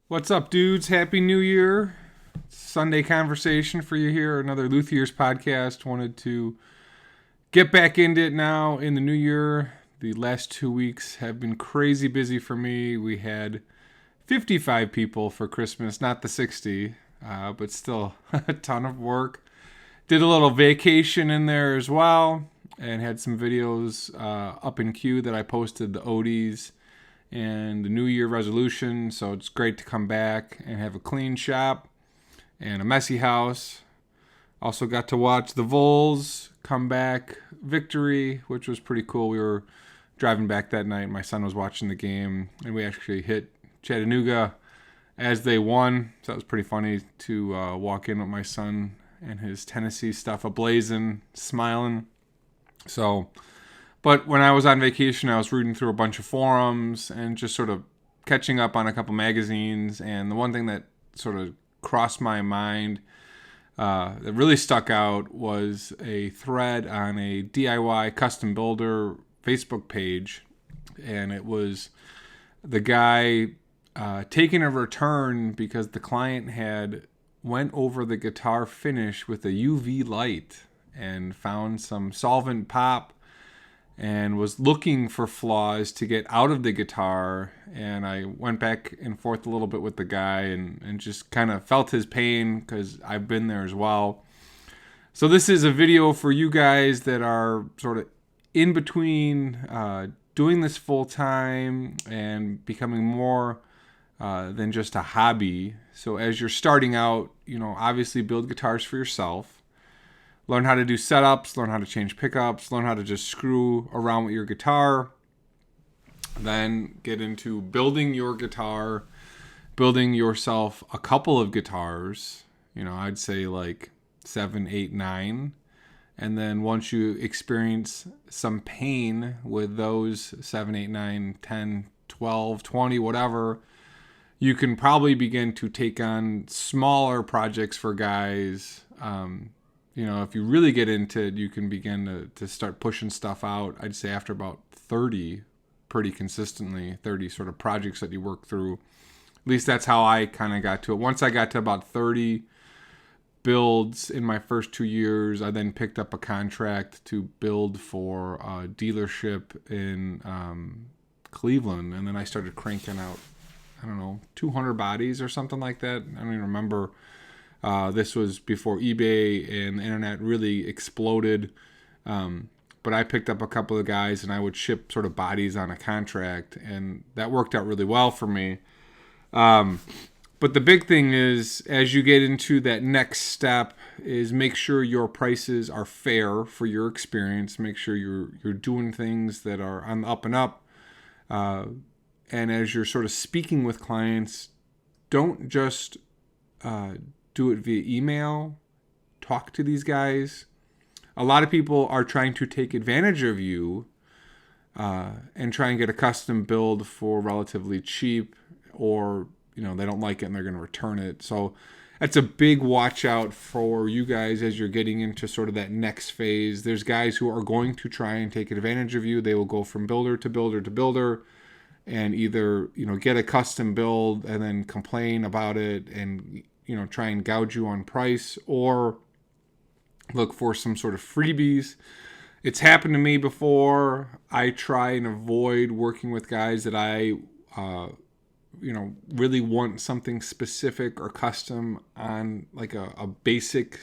What's up, dudes? Happy New Year. Sunday conversation for you here. Another Luthier's podcast. Wanted to get back into it now in the new year. The last 2 weeks have been crazy busy for me. We had 55 people for Christmas, not the 60, but still a ton of work. Did a little vacation in there as well and had some videos up in queue that I posted, the Odies and the New Year resolution. So it's great to come back and have a clean shop and a messy house. Also got to watch the Vols come back victory, which was pretty cool. We were driving back that night. My son was watching the game, and we actually hit Chattanooga as they won. So that was pretty funny to walk in with my son and his Tennessee stuff ablazing, smiling. But when I was on vacation, I was reading through a bunch of forums and just sort of catching up on a couple magazines. And the one thing that sort of crossed my mind that really stuck out was a thread on a DIY custom builder Facebook page. And it was the guy taking a return because the client had went over the guitar finish with a UV light and found some solvent pop and was looking for flaws to get out of the guitar. And I went back and forth a little bit with the guy and just kind of felt his pain because I've been there as well. So this is a video for you guys that are sort of in between doing this full time and becoming more than just a hobby. So as you're starting out, obviously build guitars for yourself. Learn how to do setups, learn how to change pickups, learn how to just screw around with your guitar. Then get into building your guitar, building yourself a couple of guitars. I'd say like 7, 8, 9. And then once you experience some pain with those 7, 8, 9, 10, 12, 20, whatever, you can probably begin to take on smaller projects for guys. If you really get into it, you can begin to start pushing stuff out, I'd say after about 30, pretty consistently, 30 sort of projects that you work through. At least that's how I kind of got to it. Once I got to about 30 builds in my first 2 years, I then picked up a contract to build for a dealership in Cleveland. And then I started cranking out, 200 bodies or something like that. I don't even remember. This was before eBay and the internet really exploded. But I picked up a couple of guys and I would ship sort of bodies on a contract, and that worked out really well for me. But the big thing is, as you get into that next step, is make sure your prices are fair for your experience. Make sure you're doing things that are on the up and up. And as you're sort of speaking with clients, don't just do it via email. Talk to these guys. A lot of people are trying to take advantage of you and try and get a custom build for relatively cheap, or they don't like it and they're going to return it. So that's a big watch out for you guys as you're getting into sort of that next phase. There's guys who are going to try and take advantage of you. They will go from builder to builder to builder and either get a custom build and then complain about it and try and gouge you on price, or look for some sort of freebies. It's happened to me before. I try and avoid working with guys that I really want something specific or custom on, like a basic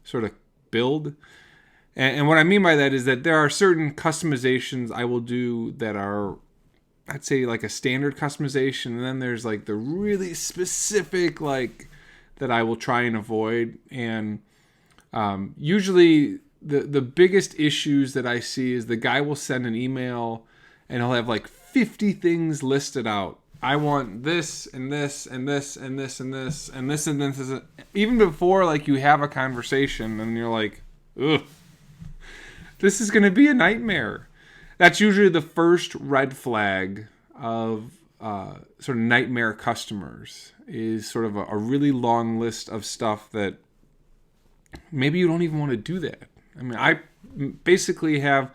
sort of build. And what I mean by that is that there are certain customizations I will do that are, I'd say, like a standard customization, and then there's like the really specific, like, that I will try and avoid. And usually the biggest issues that I see is the guy will send an email and he'll have like 50 things listed out. I want this and this and this and this and this and this and this. Even before like you have a conversation, and you're like, ugh, this is going to be a nightmare. That's usually the first red flag of sort of nightmare customers, is sort of a really long list of stuff that maybe you don't even want to do that. I mean, I basically have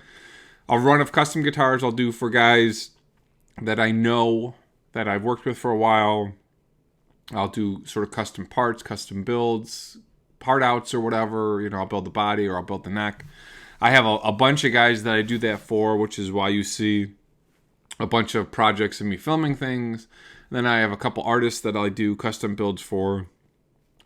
a run of custom guitars I'll do for guys that I know, that I've worked with for a while, I'll do sort of custom parts, custom builds, part outs or whatever. I'll build the body or I'll build the neck. I have a bunch of guys that I do that for, which is why you see a bunch of projects of me filming things. Then I have a couple artists that I do custom builds for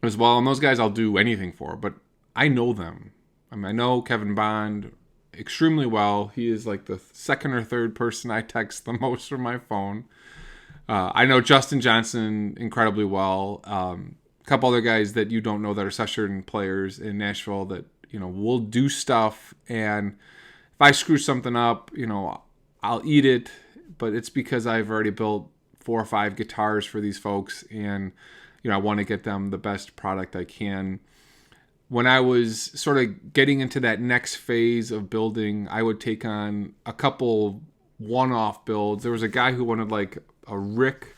as well. And those guys I'll do anything for, but I know them. I know Kevin Bond extremely well. He is like the second or third person I text the most from my phone. I know Justin Johnson incredibly well. A couple other guys that you don't know that are session players in Nashville that, will do stuff. And if I screw something up, I'll eat it. But it's because I've already built 4 or 5 guitars for these folks. And, I want to get them the best product I can. When I was sort of getting into that next phase of building, I would take on a couple one-off builds. There was a guy who wanted like a Rick,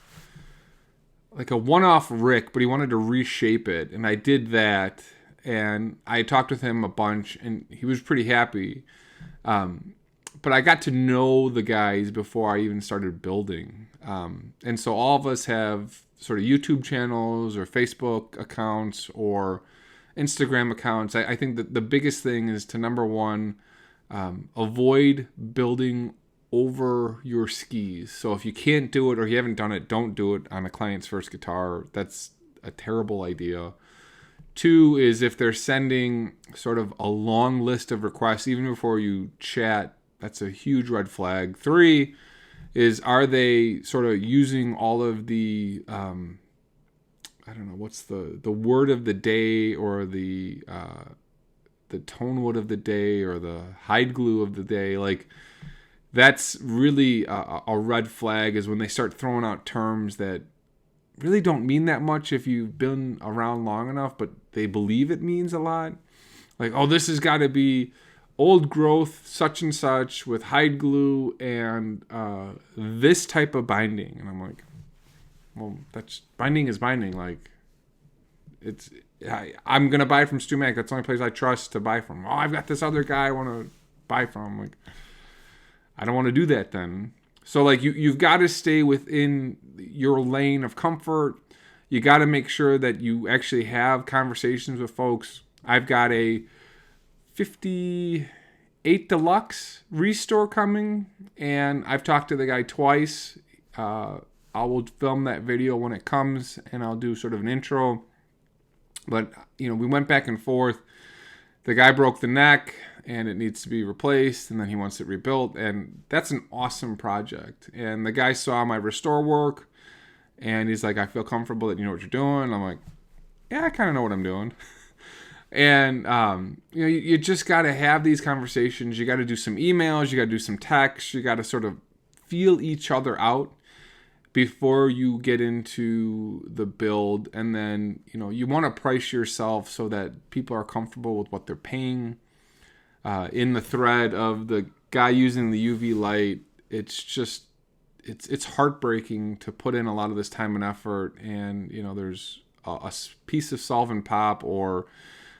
like a one-off Rick, but he wanted to reshape it. And I did that. And I talked with him a bunch, and he was pretty happy. But I got to know the guys before I even started building. And so all of us have sort of YouTube channels or Facebook accounts or Instagram accounts. I think that the biggest thing is to, number one, avoid building over your skis. So if you can't do it or you haven't done it, don't do it on a client's first guitar. That's a terrible idea. 2 is if they're sending sort of a long list of requests, even before you chat, that's a huge red flag. 3 is, are they sort of using all of the, I don't know, what's the word of the day or the tone wood of the day or the hide glue of the day. Like, that's really a red flag, is when they start throwing out terms that really don't mean that much if you've been around long enough, but they believe it means a lot. Like, oh, this has got to be old growth such and such with hide glue and this type of binding. And I'm like, well, that's binding is binding. Like, I'm going to buy from Stu Mac. That's the only place I trust to buy from. Oh, I've got this other guy I want to buy from. Like, I don't want to do that then. So, like, you've got to stay within your lane of comfort. You got to make sure that you actually have conversations with folks. I've got a 58 Deluxe restore coming, and I've talked to the guy twice. I will film that video when it comes, and I'll do sort of an intro. But, we went back and forth. The guy broke the neck, and it needs to be replaced, and then he wants it rebuilt, and that's an awesome project. And the guy saw my restore work, and he's like, I feel comfortable that you know what you're doing. I'm like, yeah, I kind of know what I'm doing. And, you just got to have these conversations. You got to do some emails. You got to do some texts. You got to sort of feel each other out before you get into the build. And then, you want to price yourself so that people are comfortable with what they're paying. In the thread of the guy using the UV light, it's just, it's heartbreaking to put in a lot of this time and effort. And, there's a piece of solvent pop or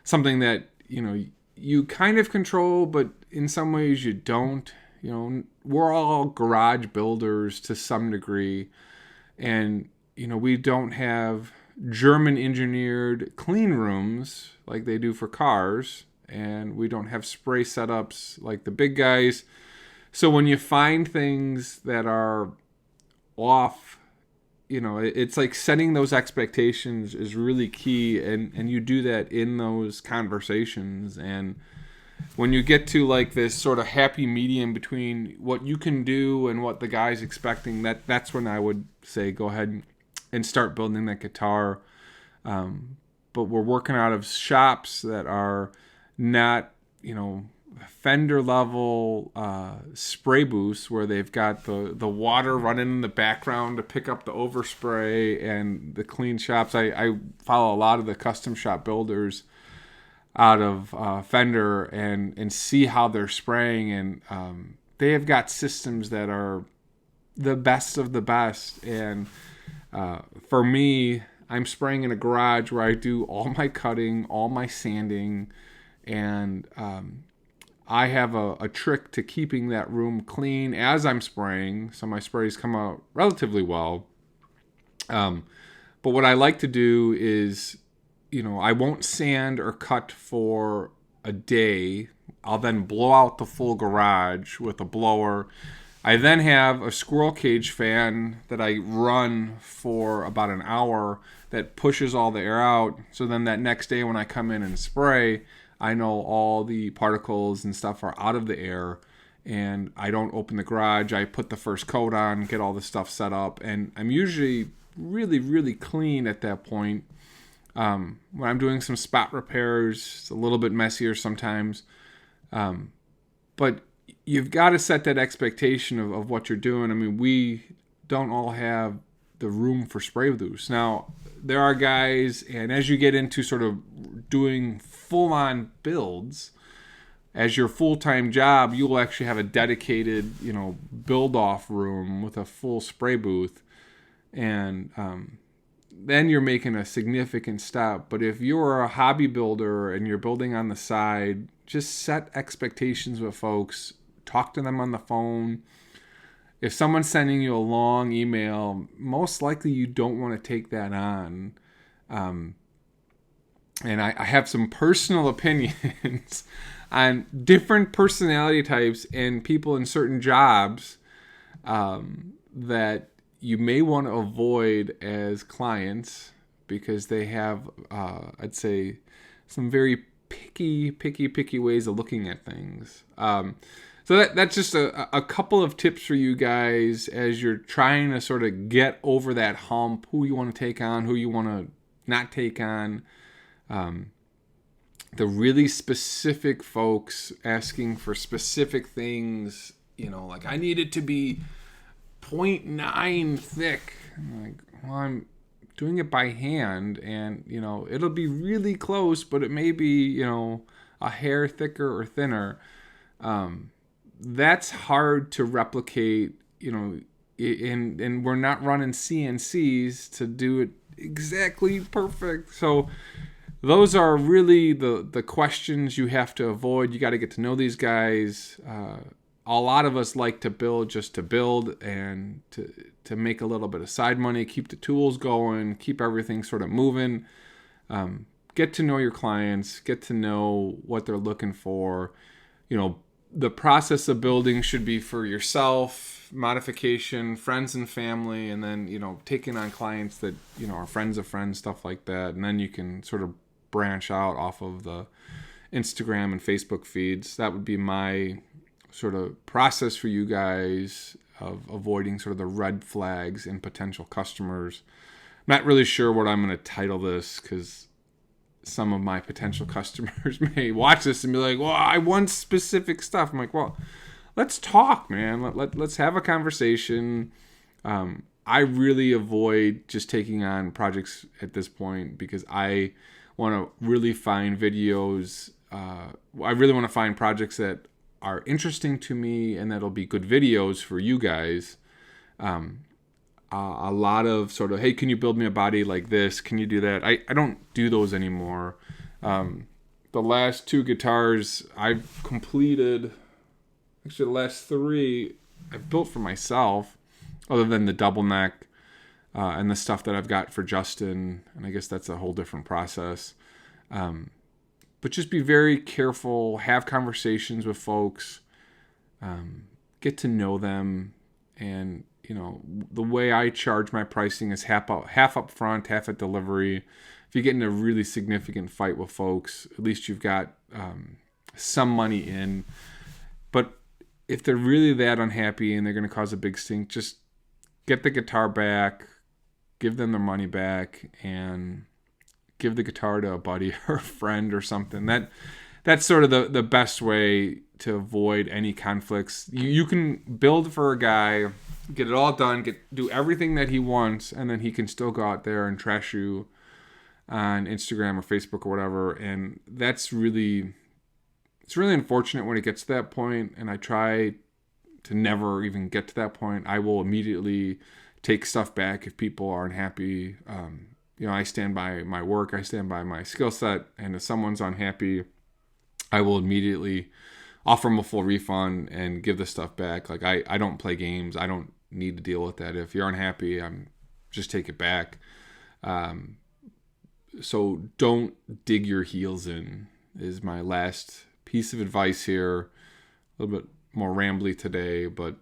something that, you kind of control, but in some ways you don't. We're all garage builders to some degree. And, we don't have German engineered clean rooms like they do for cars. And we don't have spray setups like the big guys. So when you find things that are off, it's like setting those expectations is really key. And you do that in those conversations. And when you get to like this sort of happy medium between what you can do and what the guy's expecting, that's when I would say go ahead and start building that guitar. But we're working out of shops that are not, Fender level spray booths where they've got the water running in the background to pick up the overspray and the clean shops. I follow a lot of the custom shop builders out of Fender and see how they're spraying, and they have got systems that are the best of the best. And for me, I'm spraying in a garage where I do all my cutting, all my sanding, and I have a trick to keeping that room clean as I'm spraying, so my sprays come out relatively well. But But what I like to do is, I won't sand or cut for a day. I'll then blow out the full garage with a blower. I then have a squirrel cage fan that I run for about an hour that pushes all the air out. So then that next day when I come in and spray, I know all the particles and stuff are out of the air, and I don't open the garage. I put the first coat on, get all the stuff set up, and I'm usually really, really clean at that point. When I'm doing some spot repairs, it's a little bit messier sometimes. But you've got to set that expectation of what you're doing. I mean, we don't all have the room for spray booths. Now, there are guys, and as you get into sort of doing full-on builds, as your full-time job, you will actually have a dedicated, build-off room with a full spray booth. And then you're making a significant step. But if you're a hobby builder and you're building on the side, just set expectations with folks. Talk to them on the phone. If someone's sending you a long email, most likely you don't want to take that on. And I have some personal opinions on different personality types and people in certain jobs that you may want to avoid as clients because they have, I'd say, some very picky ways of looking at things. So that's just a couple of tips for you guys as you're trying to sort of get over that hump, who you want to take on, who you want to not take on. The really specific folks asking for specific things, like I need it to be 0.9 thick. I'm like, well, I'm doing it by hand, and it'll be really close, but it may be a hair thicker or thinner. That's hard to replicate, and we're not running CNCs to do it exactly perfect. So those are really the questions you have to avoid. You got to get to know these guys. A lot of us like to build just to build and to make a little bit of side money, keep the tools going, keep everything sort of moving. Get to know your clients, get to know what they're looking for. The process of building should be for yourself, modification, friends and family, and then, taking on clients that, are friends of friends, stuff like that. And then you can sort of branch out off of the Instagram and Facebook feeds. That would be my sort of process for you guys of avoiding sort of the red flags in potential customers. I'm not really sure what I'm going to title this because some of my potential customers may watch this and be like, well, I want specific stuff. I'm like, well, let's talk, man. Let's have a conversation. I really avoid just taking on projects at this point because I want to really find videos. I really want to find projects that are interesting to me and that'll be good videos for you guys. A lot of sort of, hey, can you build me a body like this? Can you do that? I don't do those anymore. The last 2 guitars I've completed, actually the last 3 I've built for myself, other than the double neck and the stuff that I've got for Justin. And I guess that's a whole different process. But just be very careful, have conversations with folks, get to know them. And, the way I charge my pricing is half up front, half at delivery. If you get in a really significant fight with folks, at least you've got some money in. But if they're really that unhappy and they're going to cause a big stink, just get the guitar back, give them their money back, and give the guitar to a buddy or a friend or something. That's sort of the best way to avoid any conflicts. You can build for a guy, get it all done, do everything that he wants, and then he can still go out there and trash you on Instagram or Facebook or whatever. And it's really unfortunate when it gets to that point, and I try to never even get to that point. I will immediately take stuff back if people aren't happy. I stand by my work, I stand by my skill set, and if someone's unhappy, I will immediately offer them a full refund and give the stuff back. Like I don't play games. I don't need to deal with that. If you're unhappy, just take it back. So don't dig your heels in is my last piece of advice here. A little bit more rambly today, but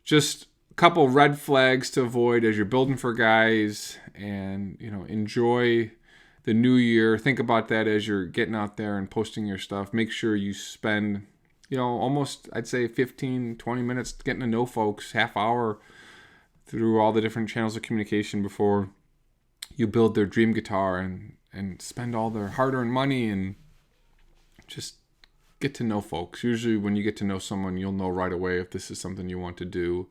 just a couple red flags to avoid as you're building for guys, and enjoy the new year. Think about that as you're getting out there and posting your stuff. Make sure you spend almost, I'd say, 15-20 minutes getting to know folks, half hour through all the different channels of communication before you build their dream guitar, and spend all their hard-earned money and just get to know folks. Usually when you get to know someone, you'll know right away if this is something you want to do.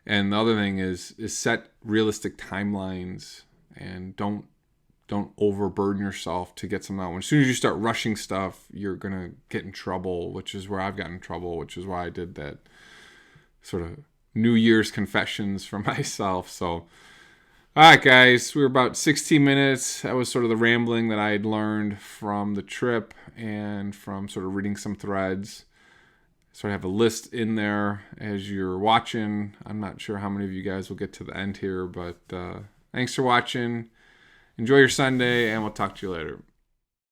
And the other thing is set realistic timelines, and don't overburden yourself to get something out. As soon as you start rushing stuff, you're going to get in trouble, which is where I've gotten in trouble, which is why I did that sort of New Year's confessions for myself. So, all right, guys, we were about 16 minutes. That was sort of the rambling that I had learned from the trip and from sort of reading some threads. So I have a list in there as you're watching. I'm not sure how many of you guys will get to the end here, but thanks for watching. Enjoy your Sunday, and we'll talk to you later.